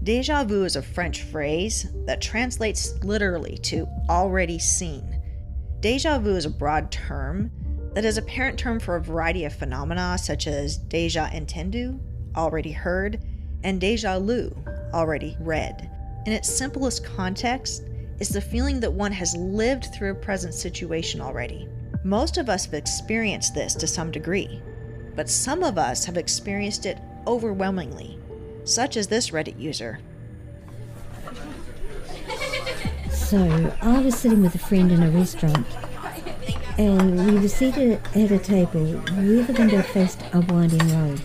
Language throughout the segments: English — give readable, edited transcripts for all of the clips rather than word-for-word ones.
Deja vu is a French phrase that translates literally to already seen. Deja vu is a broad term that is a parent term for a variety of phenomena such as déjà entendu, already heard, and déjà lu, already read. In its simplest context is the feeling that one has lived through a present situation already. Most of us have experienced this to some degree, but some of us have experienced it overwhelmingly, such as this Reddit user. So, I was sitting with a friend in a restaurant, and we were seated at a table where the window faced a winding road.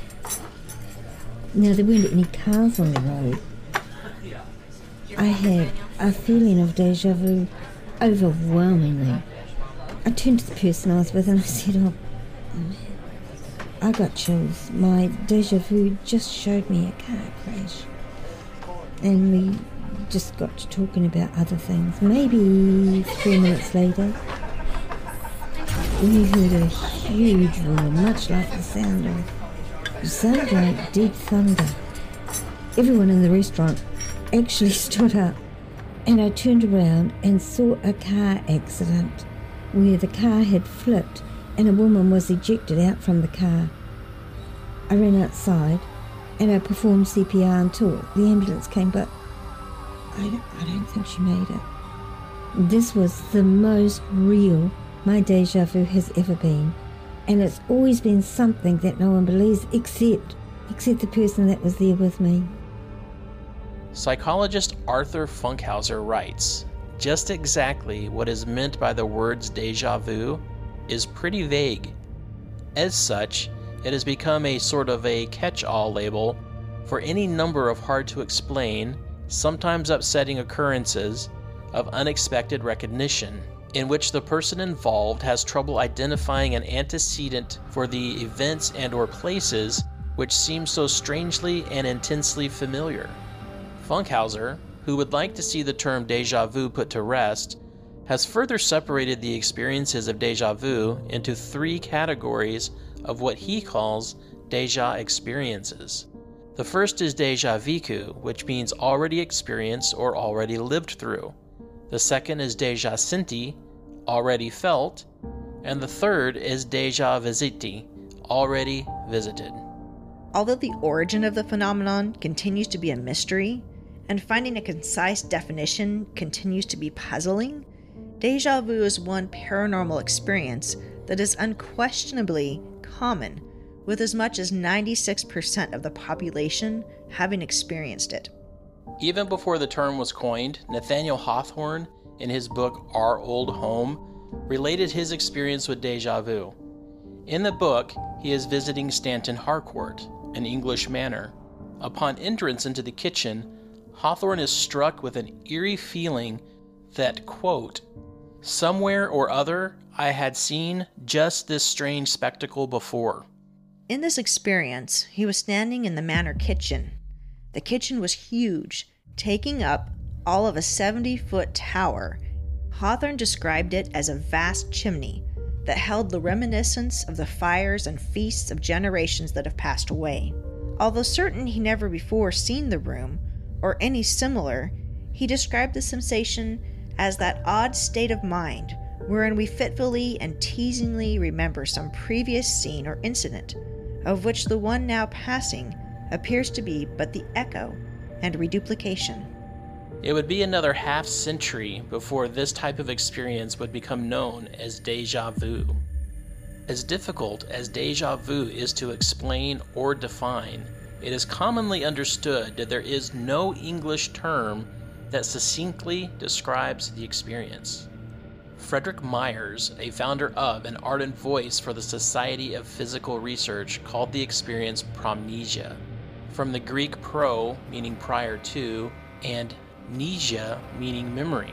Now, there weren't any cars on the road. I had a feeling of deja vu overwhelmingly. I turned to the person I was with and I said, oh man, I got chills. My deja vu just showed me a car crash. And we just got to talking about other things. Maybe 3 minutes later, we heard a huge roar, much like the sound of, it sounded like dead thunder. Everyone in the restaurant actually stood up, and I turned around and saw a car accident where the car had flipped and a woman was ejected out from the car. I ran outside and I performed CPR until the ambulance came, but I don't think she made it. This was the most real my deja vu has ever been, and it's always been something that no one believes except the person that was there with me. Psychologist Arthur Funkhauser writes, just exactly what is meant by the words deja vu is pretty vague. As such, it has become a sort of a catch-all label for any number of hard-to-explain, sometimes upsetting occurrences of unexpected recognition, in which the person involved has trouble identifying an antecedent for the events and/or places which seem so strangely and intensely familiar. Funkhauser, who would like to see the term deja vu put to rest, has further separated the experiences of deja vu into 3 categories of what he calls deja experiences. The first is deja vécu, which means already experienced or already lived through. The second is deja senti, already felt, and the third is deja visiti, already visited. Although the origin of the phenomenon continues to be a mystery, and finding a concise definition continues to be puzzling, deja vu is one paranormal experience that is unquestionably common, with as much as 96% of the population having experienced it. Even before the term was coined, Nathaniel Hawthorne, in his book Our Old Home, related his experience with deja vu. In the book, he is visiting Stanton Harcourt, an English manor. Upon entrance into the kitchen, Hawthorne is struck with an eerie feeling that, quote, somewhere or other I had seen just this strange spectacle before. In this experience, he was standing in the manor kitchen. The kitchen was huge, taking up all of a 70-foot tower. Hawthorne described it as a vast chimney that held the reminiscence of the fires and feasts of generations that have passed away. Although certain he never before seen the room, or any similar, he described the sensation as that odd state of mind wherein we fitfully and teasingly remember some previous scene or incident, of which the one now passing appears to be but the echo and reduplication. It would be another half-century before this type of experience would become known as deja vu. As difficult as deja vu is to explain or define, it is commonly understood that there is no English term that succinctly describes the experience. Frederick Myers, a founder of and ardent voice for the Society of Physical Research, called the experience promnesia, from the Greek pro, meaning prior to, and mnesia, meaning memory.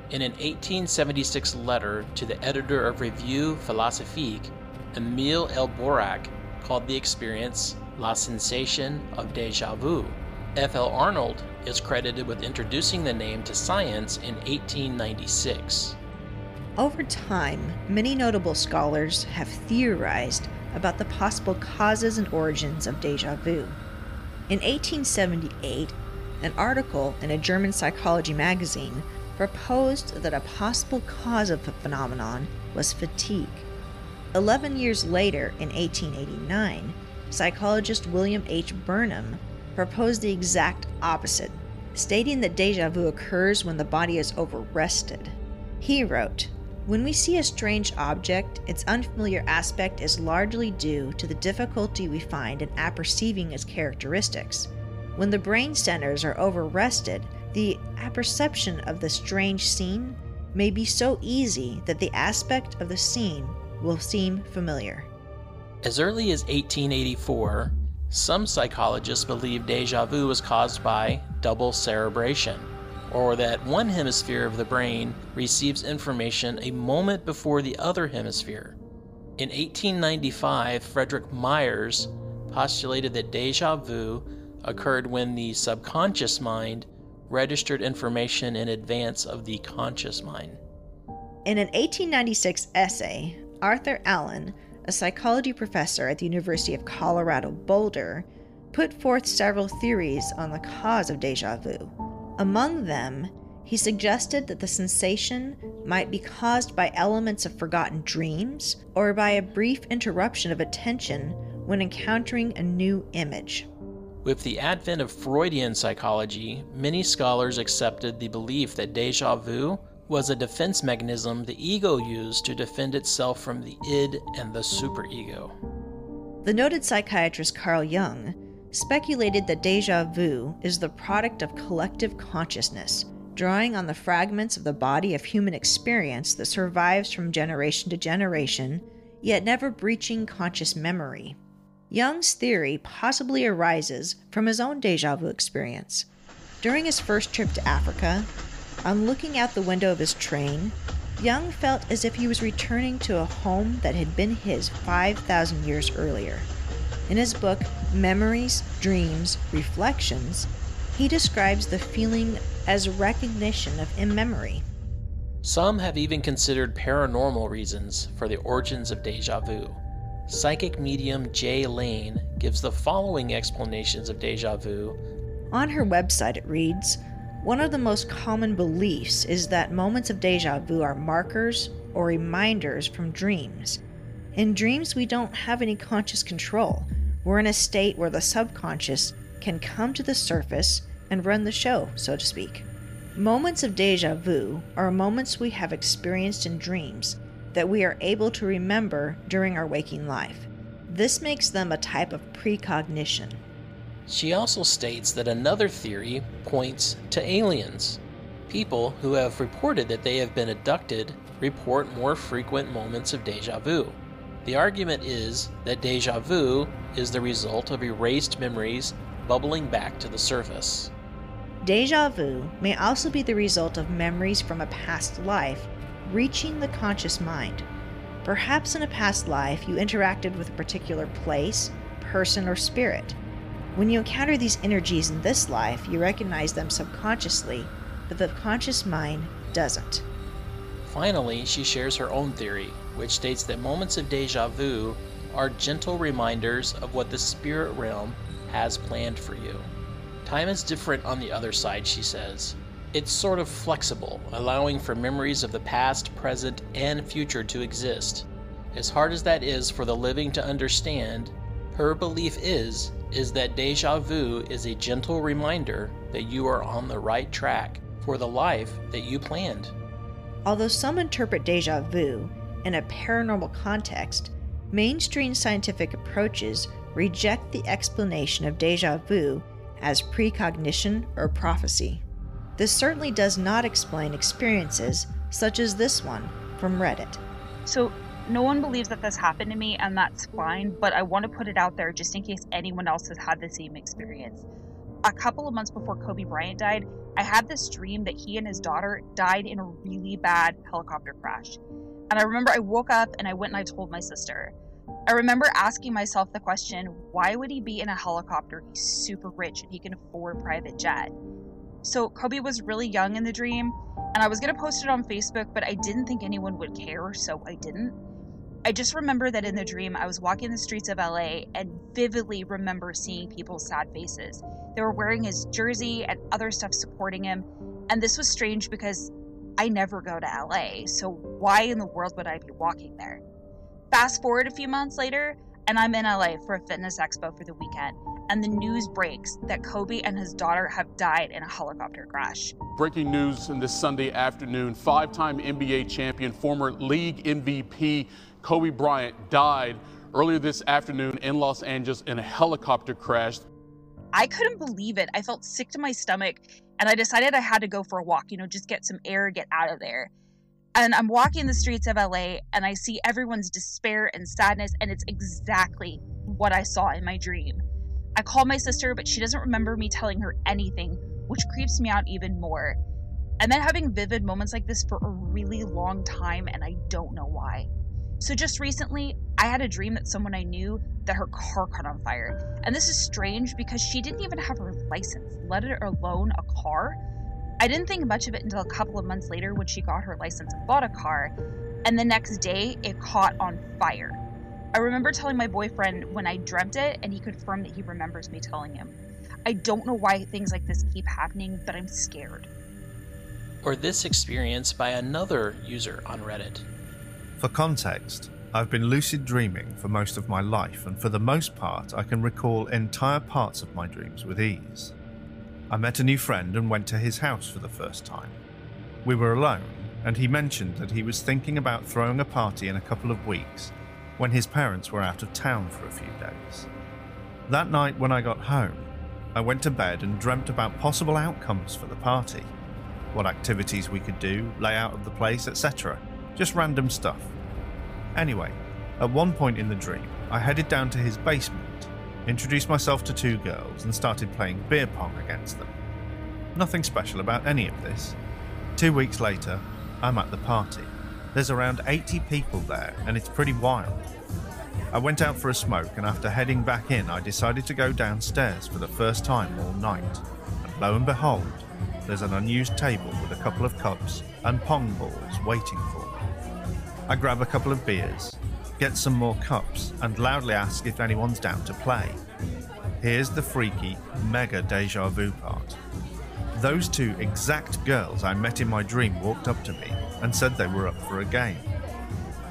In an 1876 letter to the editor of Revue Philosophique, Emile L. Borac called the experience La Sensation of Deja Vu. F.L. Arnold is credited with introducing the name to science in 1896. Over time, many notable scholars have theorized about the possible causes and origins of deja vu. In 1878, An article in a German psychology magazine proposed that a possible cause of the phenomenon was fatigue. 11 years later, in 1889, psychologist William H. Burnham proposed the exact opposite, stating that déjà vu occurs when the body is overrested. He wrote, "When we see a strange object, its unfamiliar aspect is largely due to the difficulty we find in apperceiving its characteristics. When the brain centers are overrested, the apperception of the strange scene may be so easy that the aspect of the scene will seem familiar." As early as 1884, some psychologists believed déjà vu was caused by double cerebration, or that one hemisphere of the brain receives information a moment before the other hemisphere. In 1895, Frederick Myers postulated that déjà vu occurred when the subconscious mind registered information in advance of the conscious mind. In an 1896 essay, Arthur Allen, a psychology professor at the University of Colorado Boulder, put forth several theories on the cause of déjà vu. Among them, he suggested that the sensation might be caused by elements of forgotten dreams or by a brief interruption of attention when encountering a new image. With the advent of Freudian psychology, many scholars accepted the belief that déjà vu was a defense mechanism the ego used to defend itself from the id and the superego. The noted psychiatrist Carl Jung speculated that déjà vu is the product of collective consciousness, drawing on the fragments of the body of human experience that survives from generation to generation, yet never breaching conscious memory. Jung's theory possibly arises from his own déjà vu experience. During his first trip to Africa, on looking out the window of his train, Jung felt as if he was returning to a home that had been his 5,000 years earlier. In his book, Memories, Dreams, Reflections, he describes the feeling as recognition of in-memory. Some have even considered paranormal reasons for the origins of déjà vu. Psychic medium Jay Lane gives the following explanations of déjà vu. On her website it reads, "One of the most common beliefs is that moments of déjà vu are markers or reminders from dreams. In dreams we don't have any conscious control. We're in a state where the subconscious can come to the surface and run the show, so to speak. Moments of déjà vu are moments we have experienced in dreams that we are able to remember during our waking life. This makes them a type of precognition." She also states that another theory points to aliens. People who have reported that they have been abducted report more frequent moments of déjà vu. The argument is that déjà vu is the result of erased memories bubbling back to the surface. Déjà vu may also be the result of memories from a past life reaching the conscious mind. Perhaps in a past life you interacted with a particular place, person, or spirit. When you encounter these energies in this life, you recognize them subconsciously, but the conscious mind doesn't. Finally, she shares her own theory, which states that moments of déjà vu are gentle reminders of what the spirit realm has planned for you. Time is different on the other side, she says. It's sort of flexible, allowing for memories of the past, present, and future to exist. As hard as that is for the living to understand, her belief is that déjà vu is a gentle reminder that you are on the right track for the life that you planned. Although some interpret déjà vu in a paranormal context, mainstream scientific approaches reject the explanation of déjà vu as precognition or prophecy. This certainly does not explain experiences such as this one from Reddit. So no one believes that this happened to me, and that's fine, but I want to put it out there just in case anyone else has had the same experience. A couple of months before Kobe Bryant died, I had this dream that he and his daughter died in a really bad helicopter crash. And I remember I woke up and I went and I told my sister. I remember asking myself the question, why would he be in a helicopter? He's super rich and he can afford a private jet. So Kobe was really young in the dream, and I was going to post it on Facebook, but I didn't think anyone would care, so I didn't. I just remember that in the dream, I was walking the streets of LA and vividly remember seeing people's sad faces. They were wearing his jersey and other stuff supporting him. And this was strange because I never go to LA, so why in the world would I be walking there? Fast forward a few months later, and I'm in LA for a fitness expo for the weekend, and the news breaks that Kobe and his daughter have died in a helicopter crash. Breaking news this Sunday afternoon, 5-time NBA champion, former league MVP Kobe Bryant died earlier this afternoon in Los Angeles in a helicopter crash. I couldn't believe it. I felt sick to my stomach, and I decided I had to go for a walk, just get some air, get out of there. And I'm walking the streets of LA, and I see everyone's despair and sadness, and it's exactly what I saw in my dream. I call my sister, but she doesn't remember me telling her anything, which creeps me out even more. I've been having vivid moments like this for a really long time, and I don't know why. So just recently, I had a dream that someone I knew, that her car caught on fire. And this is strange because she didn't even have her license, let alone a car. I didn't think much of it until a couple of months later when she got her license and bought a car. And the next day, it caught on fire. I remember telling my boyfriend when I dreamt it, and he confirmed that he remembers me telling him. I don't know why things like this keep happening, but I'm scared. Or this experience by another user on Reddit. For context, I've been lucid dreaming for most of my life, and for the most part, I can recall entire parts of my dreams with ease. I met a new friend and went to his house for the first time. We were alone, and he mentioned that he was thinking about throwing a party in a couple of weeks when his parents were out of town for a few days. That night when I got home, I went to bed and dreamt about possible outcomes for the party, what activities we could do, layout of the place, etc. Just random stuff. Anyway, at one point in the dream, I headed down to his basement, introduced myself to 2 girls, and started playing beer pong against them. Nothing special about any of this. 2 weeks later, I'm at the party. There's around 80 people there, and it's pretty wild. I went out for a smoke, and after heading back in, I decided to go downstairs for the first time all night. And lo and behold, there's an unused table with a couple of cups and pong balls waiting for me. I grab a couple of beers, get some more cups, and loudly ask if anyone's down to play. Here's the freaky, mega deja vu part. Those 2 exact girls I met in my dream walked up to me and said they were up for a game.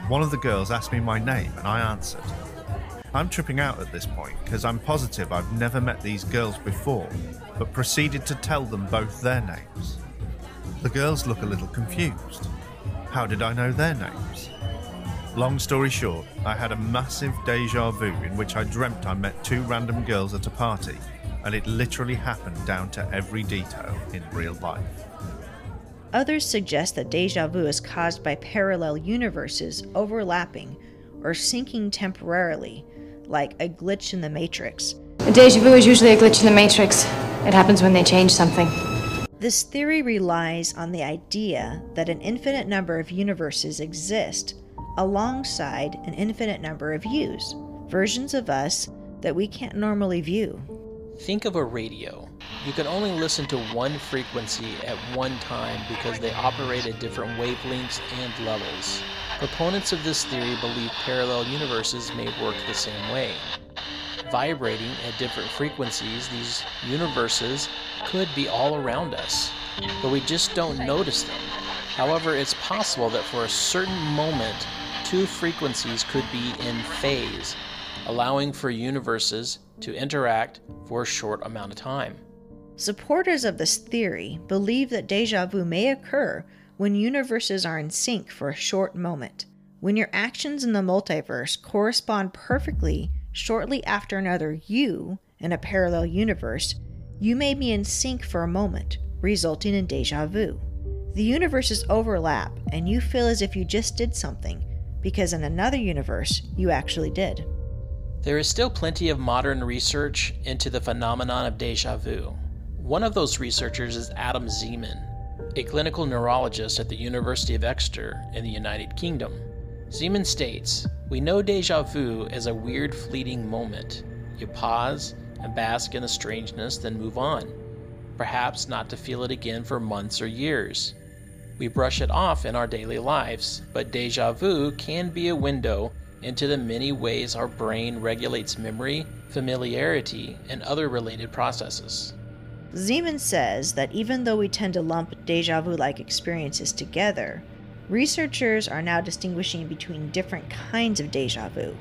One of the girls asked me my name and I answered. I'm tripping out at this point because I'm positive I've never met these girls before, but proceeded to tell them both their names. The girls look a little confused. How did I know their names? Long story short, I had a massive deja vu in which I dreamt I met 2 random girls at a party, and it literally happened down to every detail in real life. Others suggest that deja vu is caused by parallel universes overlapping or syncing temporarily, like a glitch in the Matrix. A deja vu is usually a glitch in the Matrix. It happens when they change something. This theory relies on the idea that an infinite number of universes exist alongside an infinite number of yous, versions of us that we can't normally view. Think of a radio. You can only listen to one frequency at one time because they operate at different wavelengths and levels. Proponents of this theory believe parallel universes may work the same way. Vibrating at different frequencies, these universes could be all around us, but we just don't notice them. However, it's possible that for a certain moment, 2 frequencies could be in phase, allowing for universes to interact for a short amount of time. Supporters of this theory believe that deja vu may occur when universes are in sync for a short moment. When your actions in the multiverse correspond perfectly shortly after another you in a parallel universe, you may be in sync for a moment, resulting in deja vu. The universes overlap, and you feel as if you just did something, because in another universe, you actually did. There is still plenty of modern research into the phenomenon of deja vu. One of those researchers is Adam Zeman, a clinical neurologist at the University of Exeter in the United Kingdom. Zeman states, "We know deja vu as a weird fleeting moment. You pause and bask in the strangeness, then move on, perhaps not to feel it again for months or years. We brush it off in our daily lives, but deja vu can be a window into the many ways our brain regulates memory, familiarity, and other related processes. Zeman says that even though we tend to lump deja vu-like experiences together, researchers are now distinguishing between different kinds of deja vu.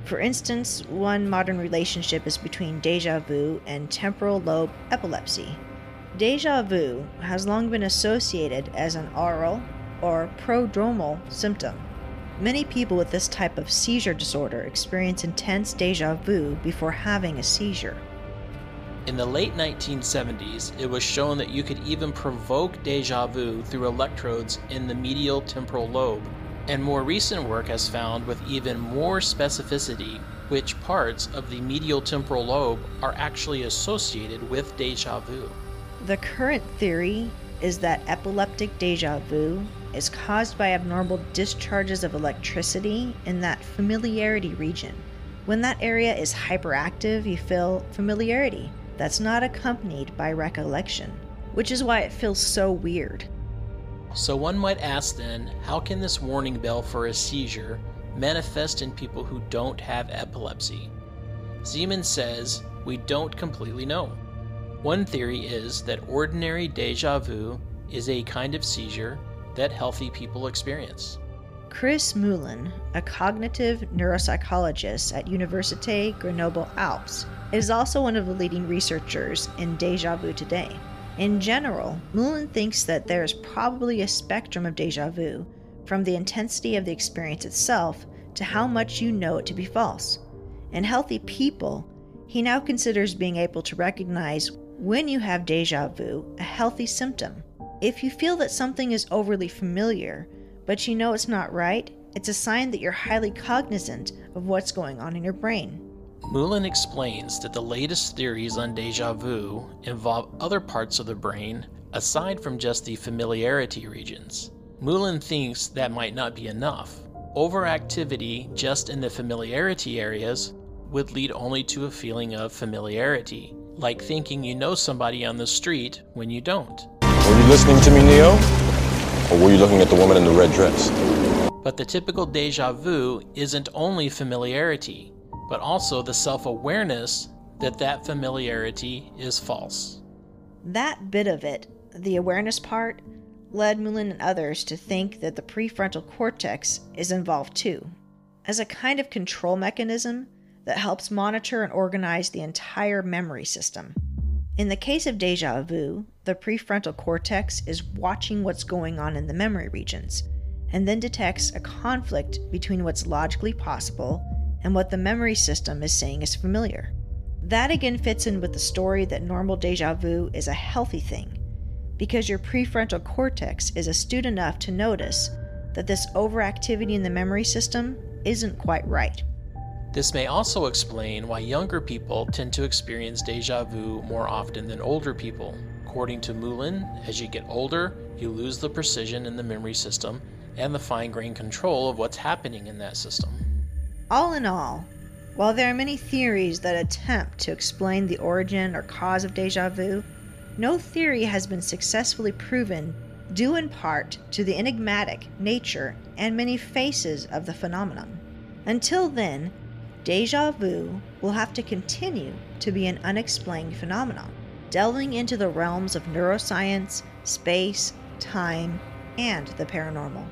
For instance, one modern relationship is between deja vu and temporal lobe epilepsy. Deja vu has long been associated as an aural or prodromal symptom. Many people with this type of seizure disorder experience intense deja vu before having a seizure. In the late 1970s, it was shown that you could even provoke deja vu through electrodes in the medial temporal lobe, and more recent work has found with even more specificity which parts of the medial temporal lobe are actually associated with deja vu. The current theory is that epileptic deja vu is caused by abnormal discharges of electricity in that familiarity region. When that area is hyperactive, you feel familiarity that's not accompanied by recollection, which is why it feels so weird. So one might ask then, how can this warning bell for a seizure manifest in people who don't have epilepsy? Zeman says we don't completely know. One theory is that ordinary deja vu is a kind of seizure that healthy people experience. Chris Moulin, a cognitive neuropsychologist at Université Grenoble-Alpes, is also one of the leading researchers in deja vu today. In general, Moulin thinks that there is probably a spectrum of deja vu, from the intensity of the experience itself to how much you know it to be false. In healthy people, he now considers being able to recognize when you have deja vu a healthy symptom. If you feel that something is overly familiar, but you know it's not right, it's a sign that you're highly cognizant of what's going on in your brain. Moulin explains that the latest theories on deja vu involve other parts of the brain aside from just the familiarity regions. Moulin thinks that might not be enough. Overactivity just in the familiarity areas would lead only to a feeling of familiarity, like thinking you know somebody on the street when you don't. Were you listening to me, Neo? Or were you looking at the woman in the red dress? But the typical deja vu isn't only familiarity, but also the self-awareness that that familiarity is false. That bit of it, the awareness part, led Moulin and others to think that the prefrontal cortex is involved too, as a kind of control mechanism that helps monitor and organize the entire memory system. In the case of deja vu, the prefrontal cortex is watching what's going on in the memory regions, and then detects a conflict between what's logically possible and what the memory system is saying is familiar. That again fits in with the story that normal deja vu is a healthy thing, because your prefrontal cortex is astute enough to notice that this overactivity in the memory system isn't quite right. This may also explain why younger people tend to experience deja vu more often than older people. According to Moulin, as you get older, you lose the precision in the memory system and the fine-grained control of what's happening in that system. All in all, while there are many theories that attempt to explain the origin or cause of deja vu, no theory has been successfully proven, due in part to the enigmatic nature and many faces of the phenomenon. Until then, deja vu will have to continue to be an unexplained phenomenon, delving into the realms of neuroscience, space, time, and the paranormal.